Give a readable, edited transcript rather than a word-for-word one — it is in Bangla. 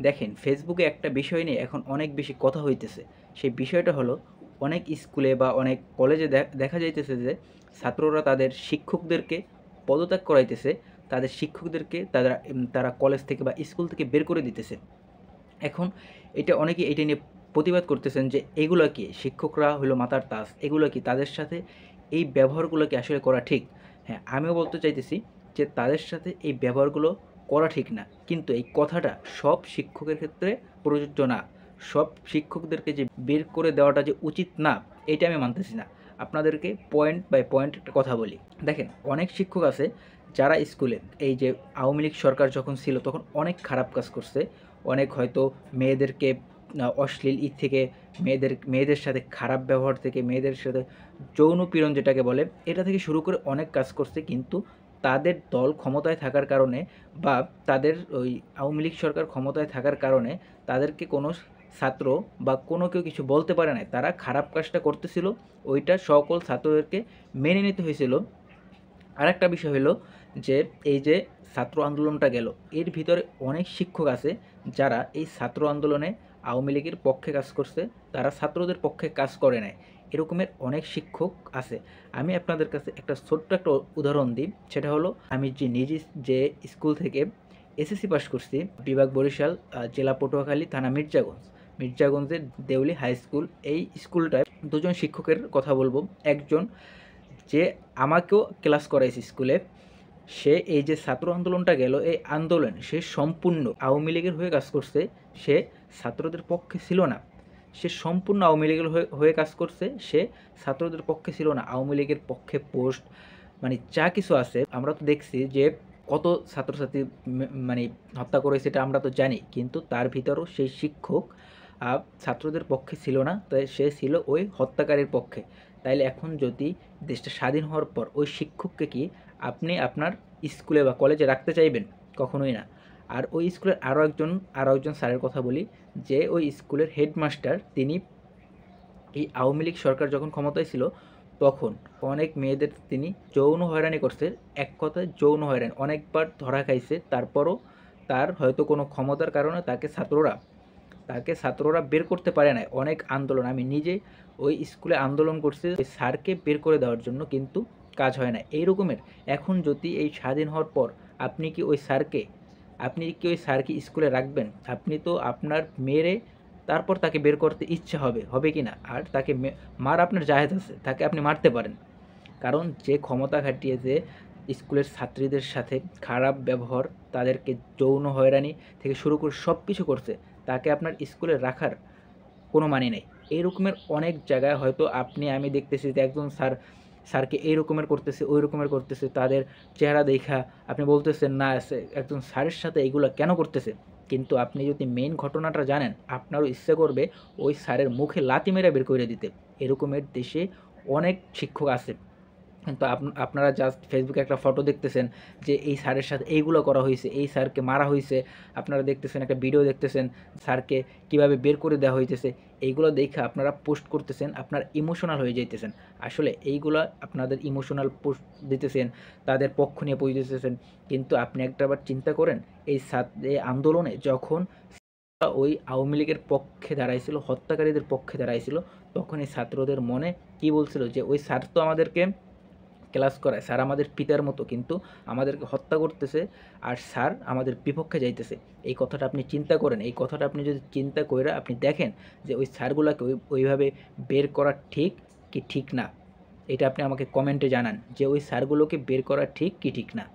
দেখেন ফেসবুকে একটা বিষয় নিয়ে এখন অনেক বেশি কথা হইতেছে। সেই বিষয়টা হলো অনেক স্কুলে বা অনেক কলেজে দেখা যাইতেছে যে ছাত্ররা তাদের শিক্ষকদেরকে পদত্যাগ করাইতেছে। তাদের শিক্ষকদেরকে তারা কলেজ থেকে বা স্কুল থেকে বের করে দিতেছে। এখন অনেকেই এটা নিয়ে প্রতিবাদ করতেছেন যে এগুলা কি? শিক্ষকরা হলো মাথার তাস। এগুলা কি? তাদের সাথে এই ব্যবহারগুলো কি আসলে করা ঠিক? হ্যাঁ, আমিও বলতে চাইতেছি যে তাদের সাথে এই ব্যবহারগুলো করা ঠিক না। কিন্তু এই কথাটা সব শিক্ষকের ক্ষেত্রে প্রযোজ্য না। সব শিক্ষকদেরকে যে বের করে দেওয়াটা যে উচিত না, এইটা আমি মানতেছি না। আপনাদেরকে পয়েন্ট বাই পয়েন্ট একটা কথা বলি। দেখেন, অনেক শিক্ষক আছে যারা স্কুলে এই যে আওয়ামী লীগ সরকার যখন ছিল তখন অনেক খারাপ কাজ করছে। অনেক হয়তো মেয়েদেরকে অশ্লীল থেকে মেয়েদের সাথে খারাপ ব্যবহার থেকে মেয়েদের সাথে যৌন পীড়ন যেটাকে বলে, এটা থেকে শুরু করে অনেক কাজ করছে। কিন্তু তাদের দল ক্ষমতায় থাকার কারণে বা তাদের ওই আওয়ামী লীগ সরকার ক্ষমতায় থাকার কারণে তাদেরকে কোনো ছাত্র বা কোনো কেউ কিছু বলতে পারে নাই। তারা খারাপ কাজটা করতেছিল, ওইটা সকল ছাত্রদেরকে মেনে নিতে হয়েছিল। আরেকটা বিষয় হলো যে এই যে ছাত্র আন্দোলনটা গেল, এর ভিতরে অনেক শিক্ষক আছে যারা এই ছাত্র আন্দোলনে আওয়ামী লীগের পক্ষে কাজ করছে, তারা ছাত্রদের পক্ষে কাজ করে নাই। এরকমের অনেক শিক্ষক আছে। আমি আপনাদের কাছে একটা ছোট্ট একটা উদাহরণ দিই। সেটা হলো আমি নিজে যে স্কুল থেকে এসএসসি পাস করছি, বিভাগ বরিশাল, জেলা পটুয়াখালী, থানা মির্জাগঞ্জের দেউলি হাই স্কুল। এই স্কুলটায় দুজন শিক্ষকের কথা বলবো। একজন যে আমাকেও ক্লাস করাইছে স্কুলে, সে এই যে ছাত্র আন্দোলনটা গেল, এই আন্দোলন সে সম্পূর্ণ আওয়ামী লীগের হয়ে কাজ করছে। সে ছাত্রদের পক্ষে ছিল না। সে সম্পূর্ণ আওয়ামী লীগের হয়ে কাজ করছে। সে ছাত্রদের পক্ষে ছিল না। আওয়ামী লীগের পক্ষে পোস্ট মানে যা কিছু আছে আমরা তো দেখছি যে কত ছাত্রছাত্রী মানে হত্যা করেছে, এটা আমরা তো জানি। কিন্তু তার ভিতরেও সেই শিক্ষক ছাত্রদের পক্ষে ছিল না, তাই সে ছিল ওই হত্যাকারীর পক্ষে। তাইলে এখন যদি দেশটা স্বাধীন হওয়ার পর ওই শিক্ষককে কি আপনি আপনার স্কুলে বা কলেজে রাখতে চাইবেন? কখনোই না। আর ওই স্কুলের আরও একজন স্যারের কথা বলি, যে ওই স্কুলের হেডমাস্টার, তিনি এই আওয়ামী লীগ সরকার যখন ক্ষমতায় ছিল তখন অনেক মেয়েদের তিনি যৌন হয়রানি করছে। এক কথায় যৌন হয়রানি, অনেকবার ধরা খাইছে। তারপরও তার হয়তো কোনো ক্ষমতার কারণে তাকে ছাত্ররা বের করতে পারে নাই। অনেক আন্দোলন, আমি নিজে ওই স্কুলে আন্দোলন করছি ওই স্যারকে বের করে দেওয়ার জন্য, কিন্তু কাজ হয় না। এই রকমের এখন যদি এই স্বাধীন হওয়ার পর আপনি কি ওই স্যারকে স্কুলে রাখবেন? আপনি তো আপনার মেরে তারপর তাকে বের করতে ইচ্ছা হবে কি না? আর তাকে মার আপনার জায়েজ আছে, তাকে আপনি মারতে পারেন। কারণ যে ক্ষমতা খাটিয়ে যে স্কুলের ছাত্রীদের সাথে খারাপ ব্যবহার, তাদেরকে যৌন হয়রানি থেকে শুরু করে সব কিছু করছে, তাকে আপনার স্কুলে রাখার কোনো মানে নেই। এই রকমের অনেক জায়গায় হয়তো আমি দেখতেছি যে একজন স্যারকে এই রকমের করতেছে, ওই রকমের করতেছে। তাদের চেহারা দেখা আপনি বলতেছেন না, একজন স্যারের সাথে এইগুলো কেন করতেছে? কিন্তু আপনি যদি মেইন ঘটনাটা জানেন, আপনারও ইচ্ছে করবে ওই স্যারের মুখে লাথি মেরে বের করে দিতে। এরকমের দেশে অনেক শিক্ষক আছে। কিন্তু আপনারা জাস্ট ফেসবুকে একটা ফটো দেখতেছেন যে এই স্যারের সাথে এইগুলো করা হয়েছে, এই স্যারকে মারা হয়েছে। আপনারা দেখতেছেন একটা ভিডিও দেখতেছেন স্যারকে কীভাবে বের করে দেওয়া হইতেছে। এইগুলো দেখে আপনারা পোস্ট করতেছেন, আপনারা ইমোশনাল হয়ে যাইতেছেন। আসলে এইগুলা আপনাদের ইমোশনাল পোস্ট দিতেছেন, তাদের পক্ষ নিয়ে পোস্ট দিতেছেন। কিন্তু আপনি একটাবার চিন্তা করেন, এই আন্দোলনে যখন ওই আওয়ামী লীগের পক্ষে দাঁড়াইছিল, হত্যাকারীদের পক্ষে দাঁড়াইছিল, তখন এই ছাত্রদের মনে কী বলছিল যে ওই স্যার তো আমাদেরকে ক্লাস করায়, স্যার আমাদের পিতার মতো, কিন্তু আমাদেরকে হত্যা করতেছে আর স্যার আমাদের বিপক্ষে যাইতেছে। এই কথাটা আপনি চিন্তা করেন। এই কথাটা আপনি যদি চিন্তা কইরা আপনি দেখেন যে ওই স্যারগুলাকে ওইভাবে বের করা ঠিক কি ঠিক না, এটা আপনি আমাকে কমেন্টে জানান যে ওই স্যারগুলোকে বের করা ঠিক কি ঠিক না।